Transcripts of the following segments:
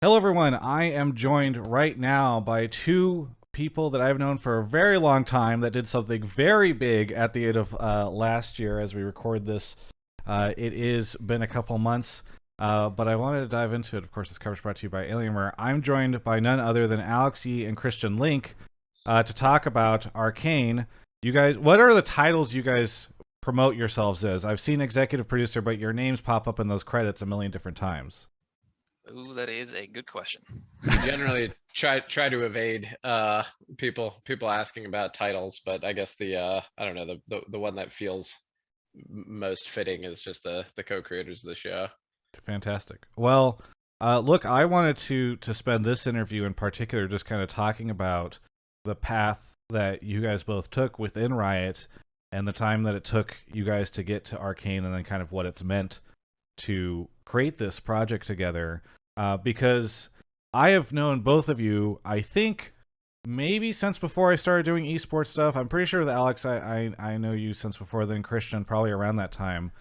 Hello, everyone. I am joined right now by two people that I've known for a very long time that did something very big at the end of last year as we record this. It has been a couple months, but I wanted to dive into it. Of course, this coverage brought to you by Alienware. I'm joined by none other than Alex E. and Christian Link to talk about Arcane. You guys, what are the titles you guys promote yourselves as? I've seen executive producer, but your names pop up in those credits a million different times. Ooh, that is a good question. We generally try to evade people asking about titles, but I guess I don't know, the one that feels most fitting is just the co-creators of the show. Fantastic. Well, look, I wanted to spend this interview in particular just kind of talking about the path that you guys both took within Riot and the time that it took you guys to get to Arcane, and then kind of what it's meant to create this project together. Because I have known both of you, I think maybe since before I started doing esports stuff. I'm pretty sure with Alex, I know you since before then. Christian, probably around that time.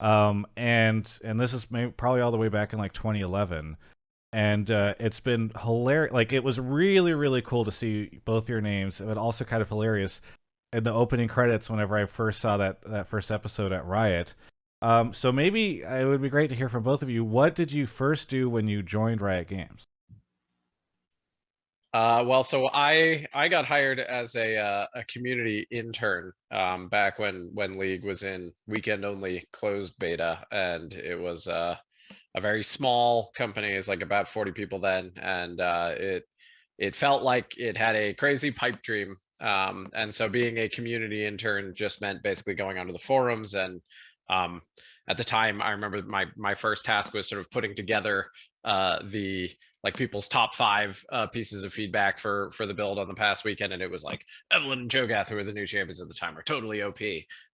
And this is probably all the way back in like 2011, and it's been hilarious. Like, it was really really cool to see both your names, but also kind of hilarious in the opening credits whenever I first saw that first episode at Riot. So maybe it would be great to hear from both of you. What did you first do when you joined Riot Games? Well, so I got hired as a community intern back when League was in weekend only closed beta, and it was a very small company. It's like about 40 people then, and it felt like it had a crazy pipe dream. And so being a community intern just meant basically going onto the forums and um, at the time, I remember my first task was sort of putting together the like people's top five pieces of feedback for the build on the past weekend, and it was like Evelyn and Cho'Gath, who were the new champions at the time, are totally OP.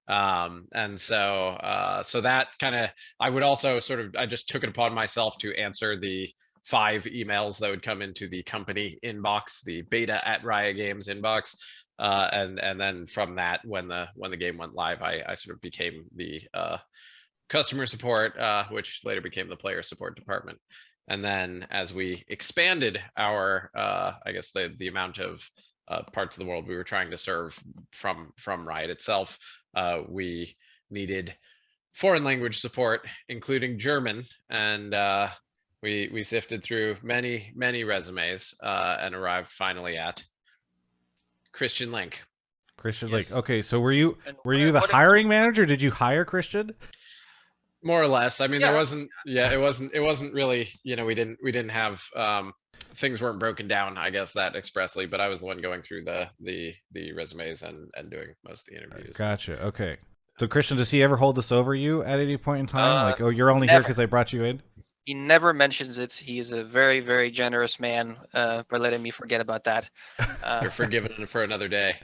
And so that kind of, I would also sort of, I just took it upon myself to answer the five emails that would come into the company inbox, the beta at Riot Games inbox. And then from that, when the game went live, I sort of became the customer support, which later became the player support department. And then as we expanded our, I guess the amount of parts of the world we were trying to serve from Riot itself, we needed foreign language support, including German, and we sifted through many resumes and arrived finally at Christian Link. Christian, Yes. like, okay, so were you And were you the hiring manager? Did you hire Christian? More or less. I mean, Yeah. there wasn't, yeah, it wasn't really, we didn't have, things weren't broken down, I guess, that expressly, but I was the one going through the resumes and doing most of the interviews. Gotcha. Okay. So Christian, does he ever hold this over you at any point in time? Like, oh, you're only here Never. because I brought you in? He never mentions it. He is a very, very generous man for letting me forget about that. You're forgiven for another day.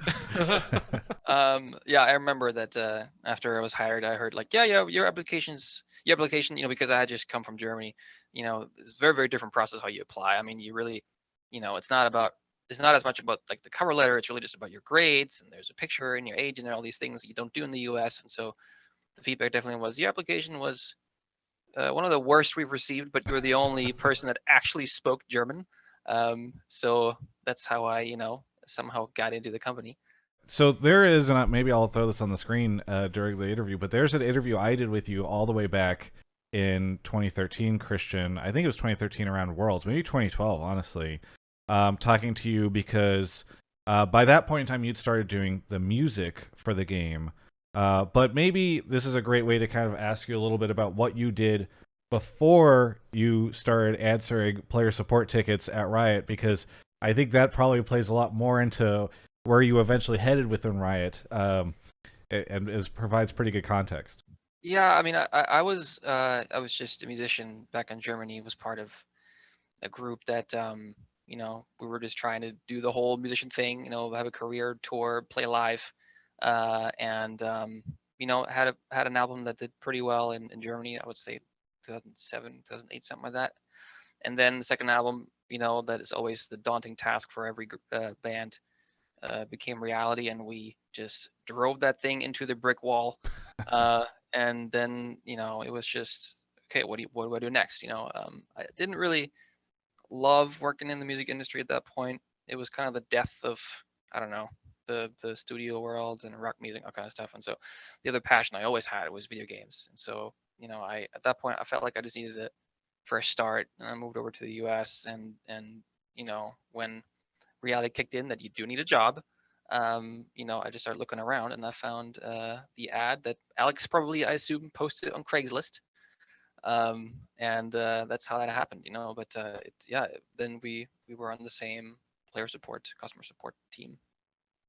Yeah, I remember that after I was hired, I heard like, yeah, your application, because I had just come from Germany, it's a very, very different process how you apply. I mean, you really, it's not as much about like the cover letter. It's really just about your grades, and there's a picture and your age and all these things that you don't do in the US. And so the feedback definitely was your application was one of the worst we've received, but you're the only person that actually spoke German. So that's how I, somehow got into the company. So there is, and maybe I'll throw this on the screen during the interview, but there's an interview I did with you all the way back in 2013, Christian. I think it was 2013 around Worlds, maybe 2012, honestly. Talking to you because by that point in time, you'd started doing the music for the game. But maybe this is a great way to kind of ask you a little bit about what you did before you started answering player support tickets at Riot, because I think that probably plays a lot more into where you eventually headed within Riot, and provides pretty good context. Yeah, I mean, I was just a musician back in Germany. Was part of a group that we were just trying to do the whole musician thing. Have a career, tour, play live, and had an album that did pretty well in Germany. I would say 2007, 2008, something like that. And then the second album, that is always the daunting task for every band, became reality, and we just drove that thing into the brick wall. And then it was just okay. What do I do next? I didn't really love working in the music industry at that point. It was kind of the death of, I don't know, the studio world and rock music, all kind of stuff. And so the other passion I always had was video games. And so, I at that point I felt like I just needed a fresh start, and I moved over to the US, and when reality kicked in that you do need a job, I just started looking around, and I found the ad that Alex probably, I assume, posted on Craigslist. And that's how that happened, but then we were on the same player support, customer support team.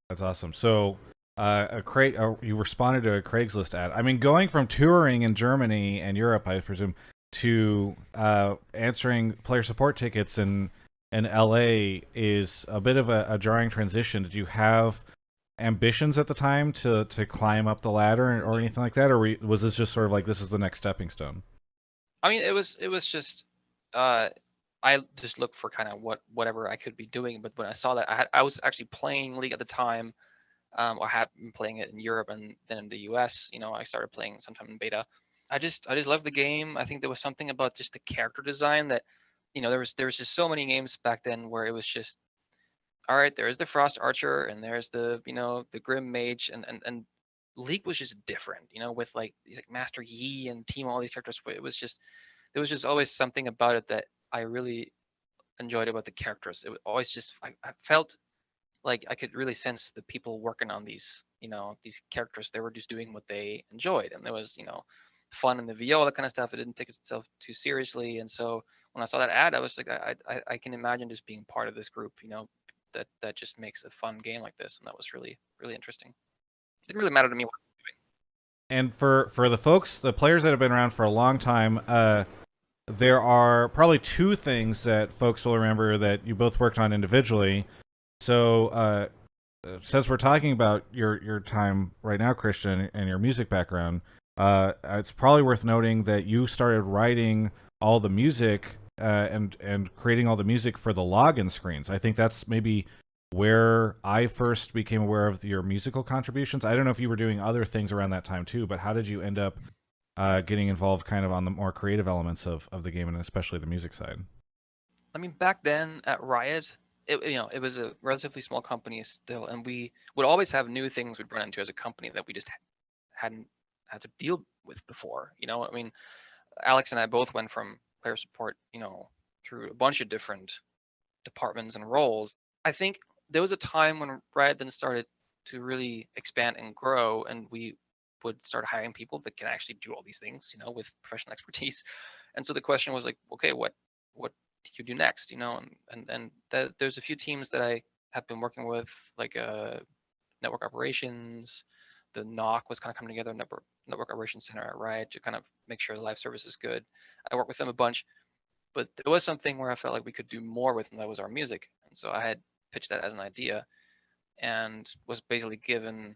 That's awesome. So, you responded to a Craigslist ad. I mean, going from touring in Germany and Europe, I presume, to answering player support tickets in LA is a bit of a jarring transition. Did you have ambitions at the time to climb up the ladder or anything like that, or was this just sort of like, this is the next stepping stone? I mean, it was just I just looked for kind of whatever I could be doing. But when I saw that, I was actually playing League at the time, or had been playing it in Europe, and then in the US, I started playing sometime in beta. I just loved the game. I think there was something about just the character design that, there was just so many games back then where it was just, all right, there's the Frost Archer and there's the the Grim Mage, and League was just different, with like these like Master Yi and Team, all these characters. It was just, there was just always something about it that I really enjoyed about the characters. It was always just, I felt like I could really sense the people working on these, these characters. They were just doing what they enjoyed, and there was, fun in the VO, all that kind of stuff. It didn't take itself too seriously, and so when I saw that ad, I was like, I can imagine just being part of this group, that just makes a fun game like this, and that was really, really interesting. It didn't really matter to me what I was And for the players that have been around for a long time, there are probably two things that folks will remember that you both worked on individually. So, since we're talking about your time right now, Christian, and your music background, it's probably worth noting that you started writing all the music and creating all the music for the login screens. I think that's maybe where I first became aware of your musical contributions. I don't know if you were doing other things around that time too, but how did you end up getting involved kind of on the more creative elements of the game, and especially the music side? I mean, back then at Riot, it was a relatively small company still, and we would always have new things we'd run into as a company that we just hadn't had to deal with before. I mean, Alex and I both went from player support, through a bunch of different departments and roles. I think there was a time when Riot then started to really expand and grow, and we would start hiring people that can actually do all these things, with professional expertise. And so the question was like, okay, what do you do next? And there's a few teams that I have been working with, like network operations. The NOC was kind of coming together, network operations center at Riot, to kind of make sure the live service is good. I worked with them a bunch, but there was something where I felt like we could do more with, and that was our music. And so I had pitched that as an idea, and was basically given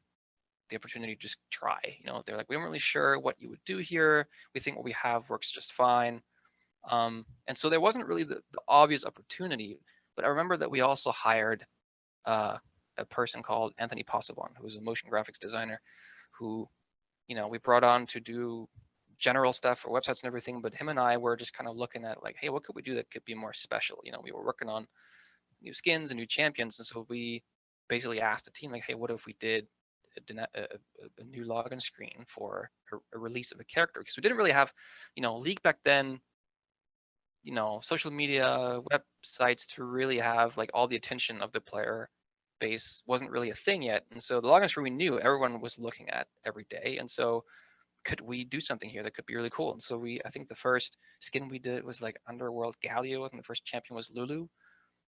the opportunity to just try. They're like, we weren't really sure what you would do here. We think what we have works just fine. And so there wasn't really the obvious opportunity, but I remember that we also hired a person called Anthony Possebon, who was a motion graphics designer, who, we brought on to do general stuff for websites and everything, but him and I were just kind of looking at like, hey, what could we do that could be more special? We were working on new skins and new champions, and so we basically asked the team like, hey, what if we did a new login screen for a release of a character? Because we didn't really have, League back then, social media, websites to really have like all the attention of the player base wasn't really a thing yet. And so the login screen we knew everyone was looking at every day. And so could we do something here that could be really cool? And so I think the first skin we did was like Underworld Galio, and the first champion was Lulu.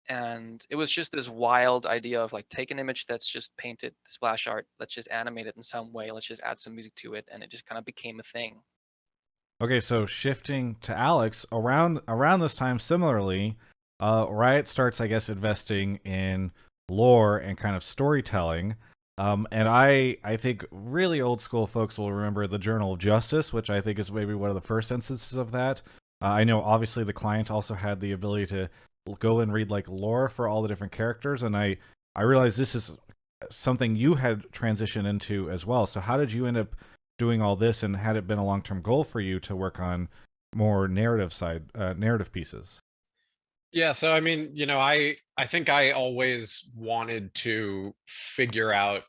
And it was just this wild idea of like, take an image that's just painted splash art, let's just animate it in some way, let's just add some music to it, and it just kind of became a thing. Okay, so shifting to Alex, around this time, similarly, Riot starts, I guess, investing in lore and kind of storytelling. And I think really old school folks will remember the Journal of Justice, which I think is maybe one of the first instances of that. I know obviously the client also had the ability to go and read like lore for all the different characters, and I realized this is something you had transitioned into as well. So how did you end up doing all this, and had it been a long-term goal for you to work on more narrative pieces? Yeah, so I mean, I think I always wanted to figure out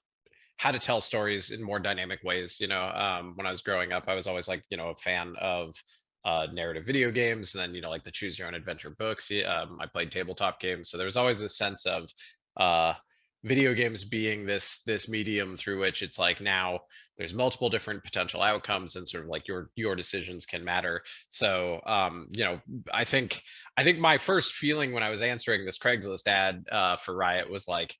how to tell stories in more dynamic ways. When I was growing up, I was always like, a fan of narrative video games, and then like the choose your own adventure books. I played tabletop games, so there was always this sense of uh, video games being this medium through which it's like now there's multiple different potential outcomes, and sort of like your decisions can matter. So I think my first feeling when I was answering this Craigslist ad for Riot was like,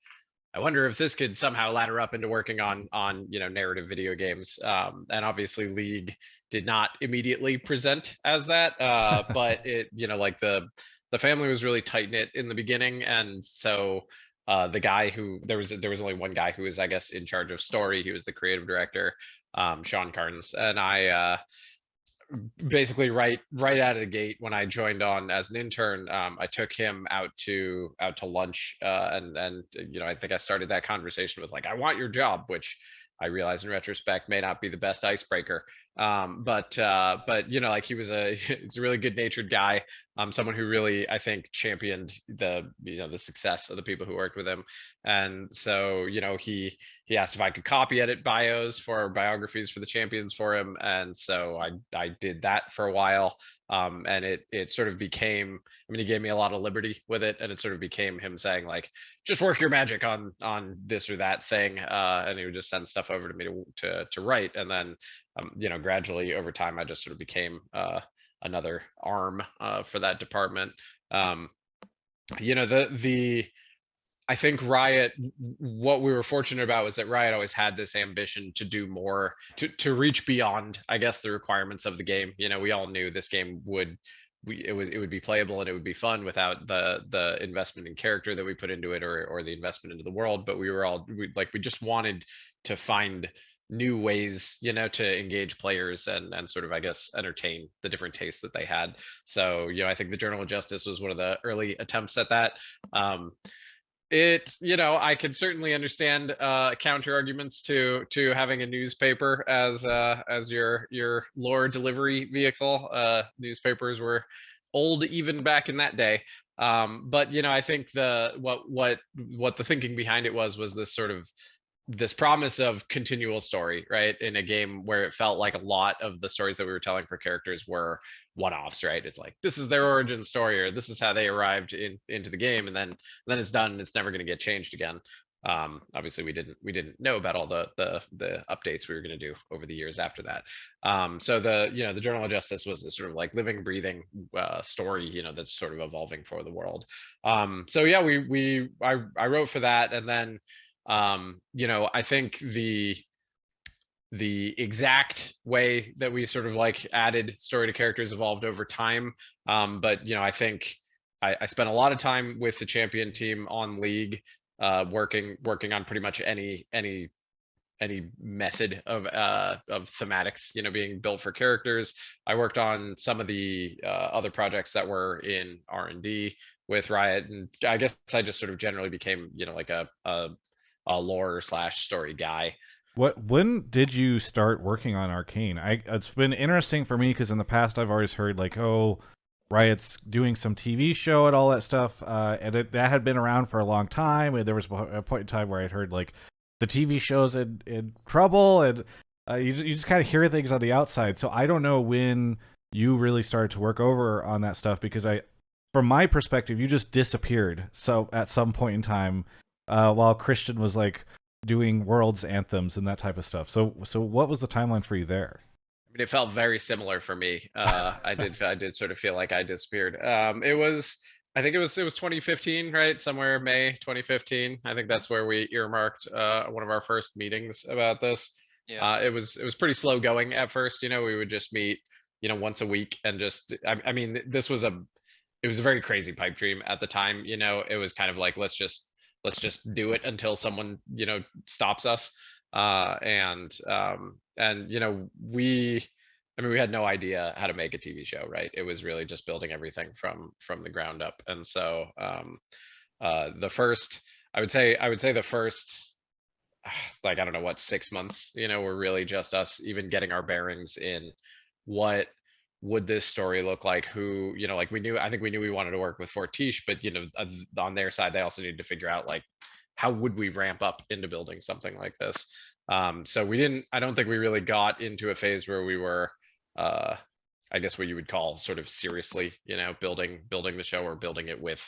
I wonder if this could somehow ladder up into working on narrative video games. And obviously, League did not immediately present as that, but it like the family was really tight knit in the beginning, and so the guy who there was only one guy who was, I guess, in charge of story. He was the creative director, Sean Carnes, and I basically right out of the gate when I joined on as an intern, I took him out to lunch, and I think I started that conversation with like, I want your job, which I realize in retrospect may not be the best icebreaker. But like he's a really good natured guy, someone who really, I think, championed the success of the people who worked with him. And so he asked if I could copy edit bios for biographies for the champions for him, and so I did that for a while. And it sort of became, I mean, he gave me a lot of liberty with it, and it sort of became him saying like, just work your magic on this or that thing, and he would just send stuff over to me to write. And then gradually over time I just sort of became another arm for that department. um the I think Riot, what we were fortunate about was that Riot always had this ambition to do more, to reach beyond, I guess, the requirements of the game. We all knew this game it would be playable and it would be fun without the investment in character that we put into it, or the investment into the world. But we just wanted to find new ways, to engage players and sort of, I guess, entertain the different tastes that they had. So, I think the Journal of Justice was one of the early attempts at that. I can certainly understand counter arguments to having a newspaper as your lore delivery vehicle. Newspapers were old even back in that day. But I think what the thinking behind it was this sort of this promise of continual story, right? In a game where it felt like a lot of the stories that we were telling for characters were one-offs, right? It's like, this is their origin story, or this is how they arrived into the game, and then it's done and it's never going to get changed again. Obviously we didn't know about all the updates we were going to do over the years after that. So the Journal of Justice was this sort of like living, breathing story, that's sort of evolving for the world. So yeah, I wrote for that, and then I think the exact way that we sort of like added story to characters evolved over time. But I think I spent a lot of time with the champion team on League, working on pretty much any method of thematics, being built for characters. I worked on some of the other projects that were in R&D with Riot, and I guess I just sort of generally became, like a lore slash story guy. When did you start working on Arcane? It's been interesting for me because in the past I've always heard like, oh, Riot's doing some TV show and all that stuff, and that had been around for a long time. And there was a point in time where I'd heard like the TV show's in trouble, and you just kind of hear things on the outside. So I don't know when you really started to work over on that stuff, because from my perspective, you just disappeared. So at some point in time, while Christian was like doing world's anthems and that type of stuff. So what was the timeline for you there? I mean, it felt very similar for me. I did sort of feel like I disappeared. I think it was 2015, right? Somewhere May 2015. I think that's where we earmarked one of our first meetings about this. Yeah. It was pretty slow going at first. We would just meet, once a week, and just I mean, it was a very crazy pipe dream at the time. It was kind of like, let's just do it until someone stops us. And we had no idea how to make a TV show, right? It was really just building everything from the ground up. And so the first, I would say the first, like, I don't know, what, 6 months, were really just us even getting our bearings in what would this story look like? Who, you know, like I think we knew we wanted to work with Fortiche, but you know, on their side, they also needed to figure out like, how would we ramp up into building something like this? So I don't think we really got into a phase where we were, I guess what you would call sort of seriously, you know, building the show or building it with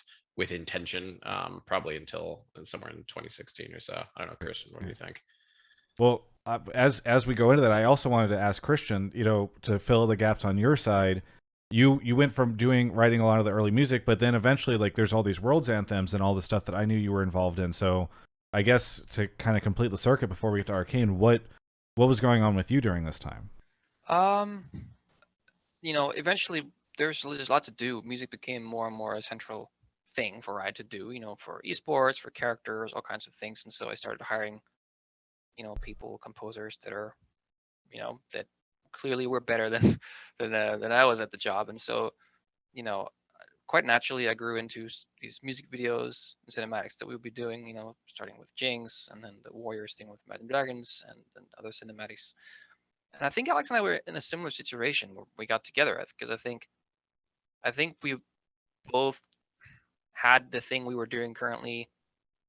intention, probably until somewhere in 2016 or so. I don't know, Christian, what do you think? Well, as we go into that, I also wanted to ask Christian, you know, to fill the gaps on your side. You went from writing a lot of the early music, but then eventually, like, there's all these worlds anthems and all the stuff that I knew you were involved in. So, I guess to kind of complete the circuit before we get to Arcane, what was going on with you during this time? You know, eventually there's a lot to do. Music became more and more a central thing for Riot to do, you know, for esports, for characters, all kinds of things. And so I started hiring, you know, people, composers that are, you know, that clearly were better than than I was at the job. And so, you know, quite naturally I grew into these music videos and cinematics that we would be doing, you know, starting with Jinx and then the Warriors thing with Imagine Dragons and other cinematics. And I think Alex and I were in a similar situation where we got together because I think we both had the thing we were doing currently,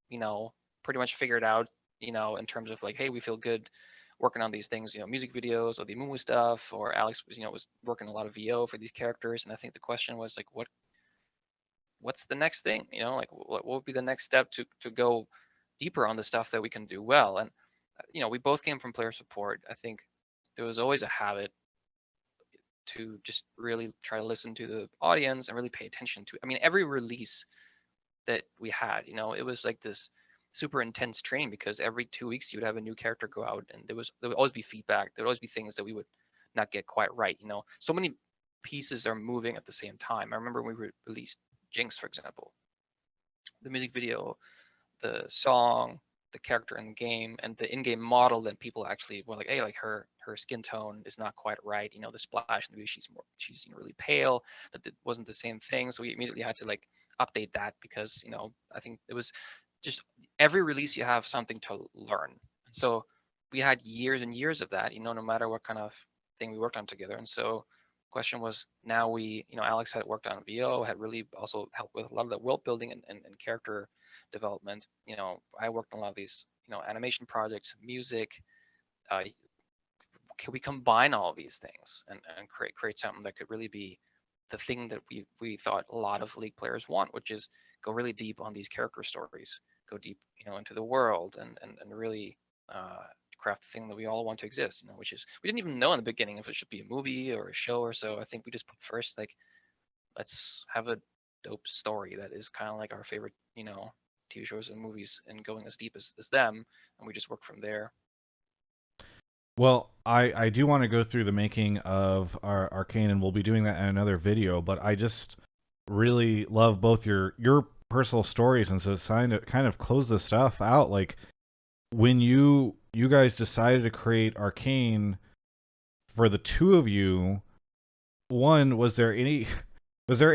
you know, pretty much figured out, you know, in terms of like, hey, we feel good working on these things, you know, music videos or the movie stuff, or Alex was, you know, was working a lot of VO for these characters. And I think the question was like, what's the next thing, you know, like what would be the next step to go deeper on the stuff that we can do well. And you know, we both came from player support. I think there was always a habit to just really try to listen to the audience and really pay attention to, I mean, every release that we had, you know, it was like this super intense training because every 2 weeks you would have a new character go out and there would always be feedback, there would always be things that we would not get quite right, you know, so many pieces are moving at the same time. I remember when we released Jinx, for example, the music video, the song, the character in the game, and the in-game model, then people actually were like, hey, like her skin tone is not quite right, you know, the splash in the video, she's you know, really pale, that it wasn't the same thing. So we immediately had to like update that because, you know, I think it was just every release you have something to learn. So we had years and years of that, you know, no matter what kind of thing we worked on together. And so question was, now we, you know, Alex had worked on VO, had really also helped with a lot of the world building and character development. You know, I worked on a lot of these, you know, animation projects, music. Can we combine all of these things and create something that could really be the thing that we thought a lot of League players want, which is go really deep on these character stories, go deep, you know, into the world and really craft the thing that we all want to exist, you know, which is we didn't even know in the beginning if it should be a movie or a show or so. I think we just put first like, let's have a dope story that is kind of like our favorite, you know, TV shows and movies and going as deep as them, and we just work from there. Well, I do want to go through the making of our Arcane, and we'll be doing that in another video, but I just really love both your personal stories, and so it's time to kind of close this stuff out. Like, when you guys decided to create Arcane for the two of you, one, was there ever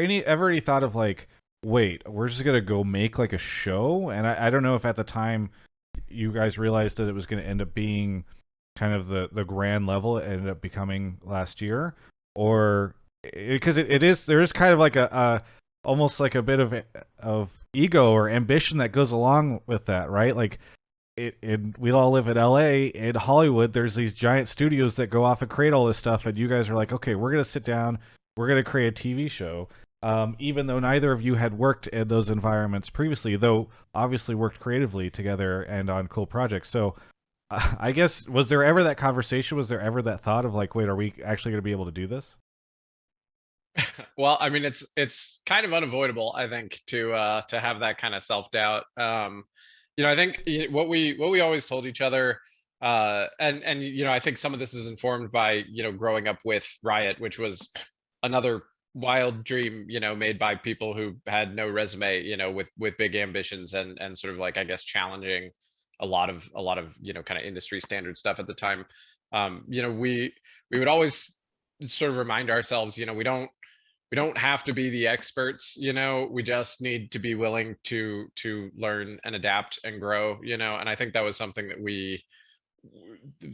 any thought of like, wait, we're just gonna go make like a show? And I don't know if at the time you guys realized that it was gonna end up being kind of the grand level it ended up becoming last year, or because there is kind of like a almost like a bit of ego or ambition that goes along with that, right? Like we all live in LA. In Hollywood, there's these giant studios that go off and create all this stuff, and you guys are like, okay, we're gonna sit down, we're gonna create a TV show. Even though neither of you had worked in those environments previously, though obviously worked creatively together and on cool projects. So I guess, was there ever that conversation? Was there ever that thought of like, wait, are we actually going to be able to do this? Well, I mean, it's kind of unavoidable, I think, to have that kind of self-doubt. You know, I think what we always told each other, and you know, I think some of this is informed by, you know, growing up with Riot, which was another wild dream, you know, made by people who had no resume, you know, with big ambitions and sort of like, I guess, challenging a lot of you know, kind of industry standard stuff at the time. You know, we would always sort of remind ourselves, you know, we don't have to be the experts, you know, we just need to be willing to learn and adapt and grow, you know. And I think that was something that we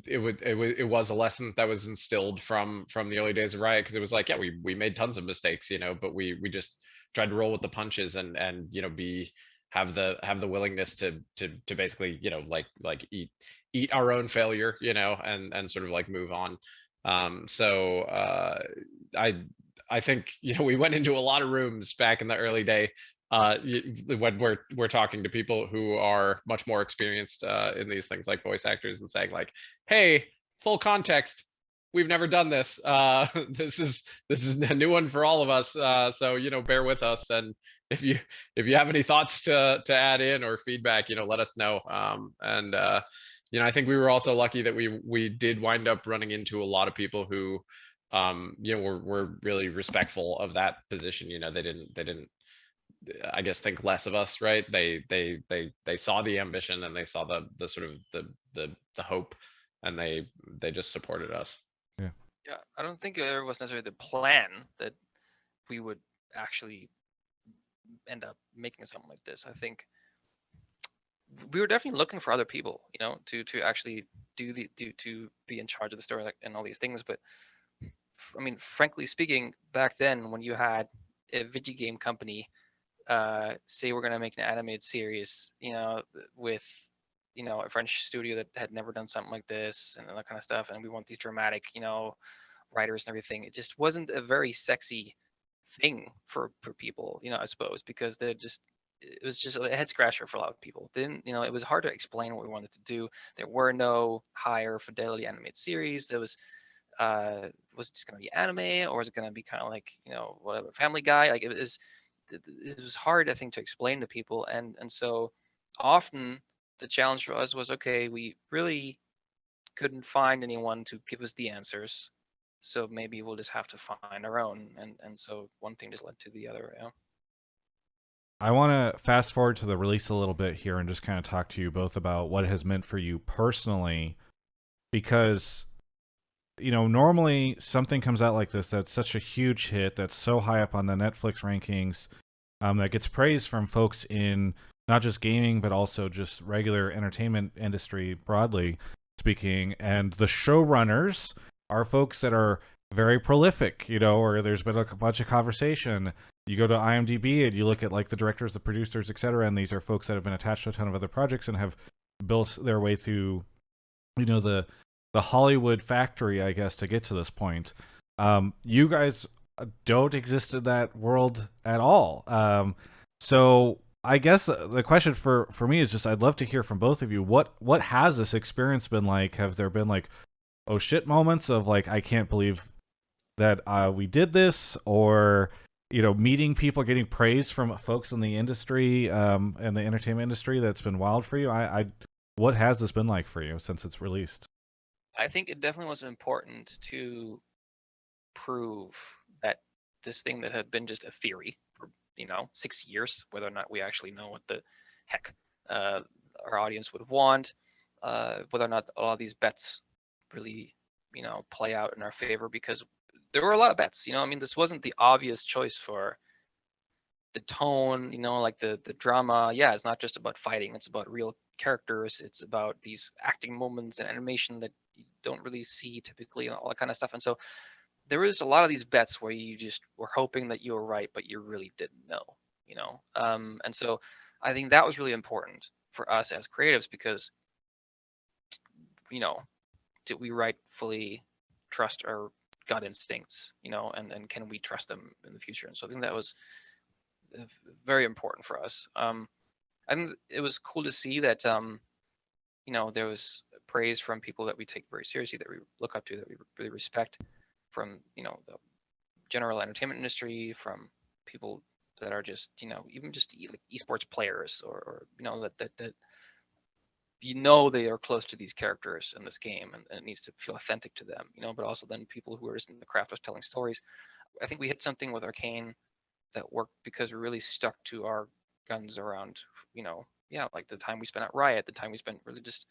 it was a lesson that was instilled from the early days of Riot, because it was like, yeah, we made tons of mistakes, but we just tried to roll with the punches, and have the willingness to basically, like eat our own failure, and sort of like move on. So I think, we went into a lot of rooms back in the early day, when we're talking to people who are much more experienced in these things, like voice actors, and saying like, hey, full context, we've never done this. This is a new one for all of us. So bear with us, and if you have any thoughts to add in or feedback, let us know. And I think we were also lucky that we did wind up running into a lot of people who were really respectful of that position. They didn't, I guess, think less of us, right? They saw the ambition, and they saw the sort of the hope, and they just supported us. Yeah, I don't think there was necessarily the plan that we would actually end up making something like this. I think we were definitely looking for other people, to actually to be in charge of the story, and all these things. But I mean, frankly speaking, back then when you had a video game company say we're going to make an animated series, with a French studio that had never done something like this and that kind of stuff, and we want these dramatic, writers and everything. It just wasn't a very sexy thing for people, I suppose, because it was just a head scratcher for a lot of people. It was hard to explain what we wanted to do. There were no higher fidelity animated series. There was it just going to be anime, or was it going to be kind of like, whatever, Family Guy? Like it was hard, I think, to explain to people, and so often the challenge for us was, okay, we really couldn't find anyone to give us the answers, so maybe we'll just have to find our own, and so one thing just led to the other. I want to fast forward to the release a little bit here and just kind of talk to you both about what it has meant for you personally, because normally something comes out like this that's such a huge hit, that's so high up on the Netflix rankings, that gets praise from folks in not just gaming, but also just regular entertainment industry broadly speaking. And the showrunners are folks that are very prolific, or there's been a bunch of conversation. You go to IMDb and you look at like the directors, the producers, etc., and these are folks that have been attached to a ton of other projects and have built their way through, the Hollywood factory, I guess, to get to this point. You guys don't exist in that world at all. So I guess the question for me is just, I'd love to hear from both of you. What has this experience been like? Have there been like, oh shit moments of like, I can't believe that we did this, or meeting people, getting praise from folks in the industry, and the entertainment industry, that's been wild for you? What has this been like for you since it's released? I think it definitely was important to prove that this thing that had been just a theory for 6 years, whether or not we actually know what the heck our audience would want, whether or not all these bets really play out in our favor, because there were a lot of bets. I mean, this wasn't the obvious choice for the tone, like the drama. Yeah, it's not just about fighting, it's about real characters, it's about these acting moments and animation that you don't really see typically, and all that kind of stuff. And so there was a lot of these bets where you just were hoping that you were right, but you really didn't know. And so I think that was really important for us as creatives, because did we rightfully trust our gut instincts, and can we trust them in the future? And so I think that was very important for us. I think it was cool to see that there was praise from people that we take very seriously, that we look up to, that we really respect, from the general entertainment industry, from people that are just even just like esports players, or that they are close to these characters in this game, and it needs to feel authentic to them, but also then people who are just in the craft of telling stories. I think we hit something with Arcane that worked because we really stuck to our guns around, like the time we spent at Riot, the time we spent really just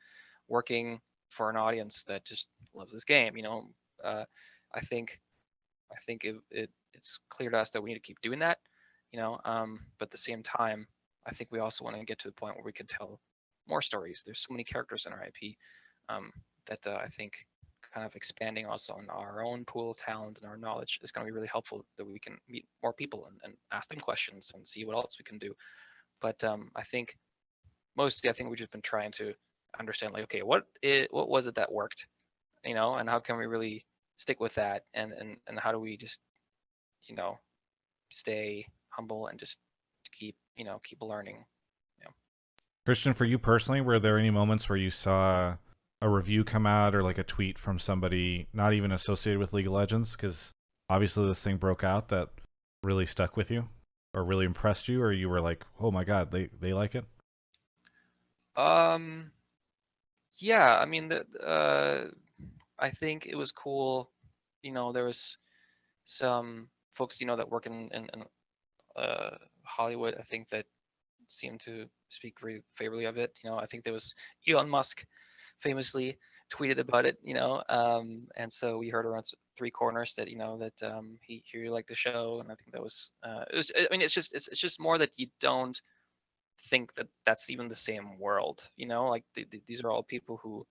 working for an audience that just loves this game. I think it's clear to us that we need to keep doing that, but at the same time, I think we also want to get to the point where we can tell more stories. There's so many characters in our IP. that I think kind of expanding also on our own pool of talent and our knowledge is going to be really helpful, that we can meet more people and ask them questions and see what else we can do. But I think mostly, I think we've just been trying to understand, like, okay, what was it that worked, and how can we really stick with that, and how do we just, stay humble and just keep learning. Christian, for you personally, were there any moments where you saw a review come out or like a tweet from somebody not even associated with League of Legends, because obviously this thing broke out, that really stuck with you or really impressed you, or you were like, oh my god, they like it? Yeah, I mean, I think it was cool. There was some folks, that work in Hollywood, I think, that seemed to speak very favorably of it. I think there was Elon Musk famously tweeted about it, and so we heard around three corners that, that he really liked the show, and I think that was, I mean, it's just more that you don't think that that's even the same world, like these are all people who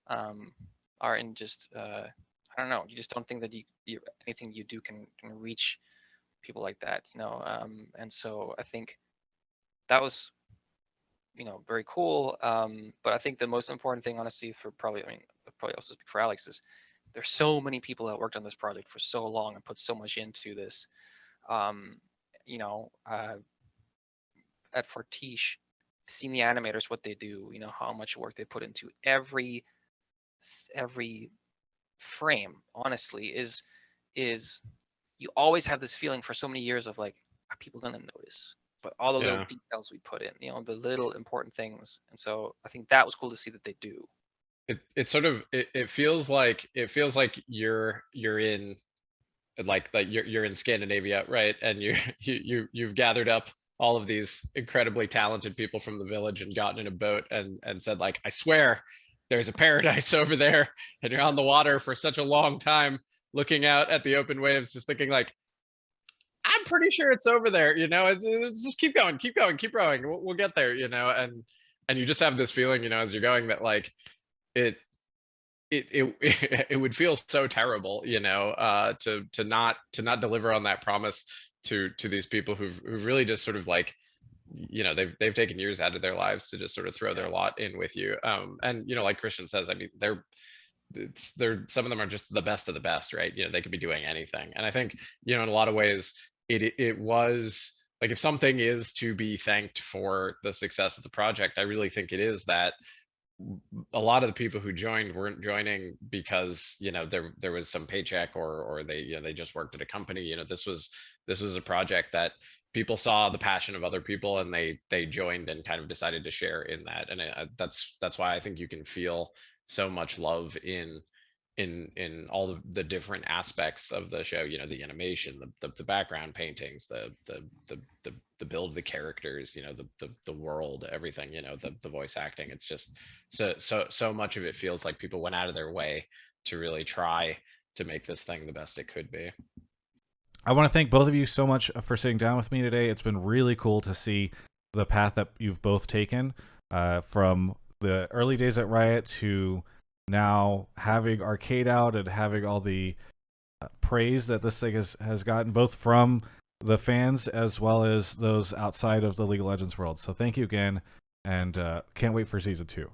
are in just, I don't know, you just don't think that anything you do can reach people like that, and so I think that was, very cool. But I think the most important thing, honestly, for probably, I mean, I'll probably also speak for Alex, is there's so many people that worked on this project for so long and put so much into this. Um, you know, uh, at Fortiche, seeing the animators, what they do, how much work they put into every frame, honestly, is you always have this feeling for so many years of, like, are people gonna notice? But all the little details we put in, the little important things, and so I think that was cool to see that they do. It sort of it feels like you're in like you're in Scandinavia, right? And you've gathered up all of these incredibly talented people from the village and gotten in a boat and said, like, I swear there's a paradise over there, and you're on the water for such a long time looking out at the open waves, just thinking, like, I'm pretty sure it's over there, it's just keep going, keep going, keep rowing, we'll get there, and you just have this feeling, as you're going, that, like, it it would feel so terrible, to not deliver on that promise to these people who've really just sort of, like, they've taken years out of their lives to just sort of throw their lot in with you. And like Christian says, I mean, they're some of them are just the best of the best, right? They could be doing anything. And I think, in a lot of ways, it was like, if something is to be thanked for the success of the project, I really think it is that a lot of the people who joined weren't joining because there was some paycheck, or they they just worked at a company. This was a project that people saw the passion of other people, and they joined and kind of decided to share in that. And that's why I think you can feel so much love in all the different aspects of the show, the animation, the background paintings, the build of the characters, the world, everything, the voice acting. It's just so much of it feels like people went out of their way to really try to make this thing the best it could be. I want to thank both of you so much for sitting down with me today. It's been really cool to see the path that you've both taken, from the early days at Riot to now having Arcade out and having all the praise that this thing has gotten, both from the fans as well as those outside of the League of Legends world. So thank you again, and can't wait for season 2.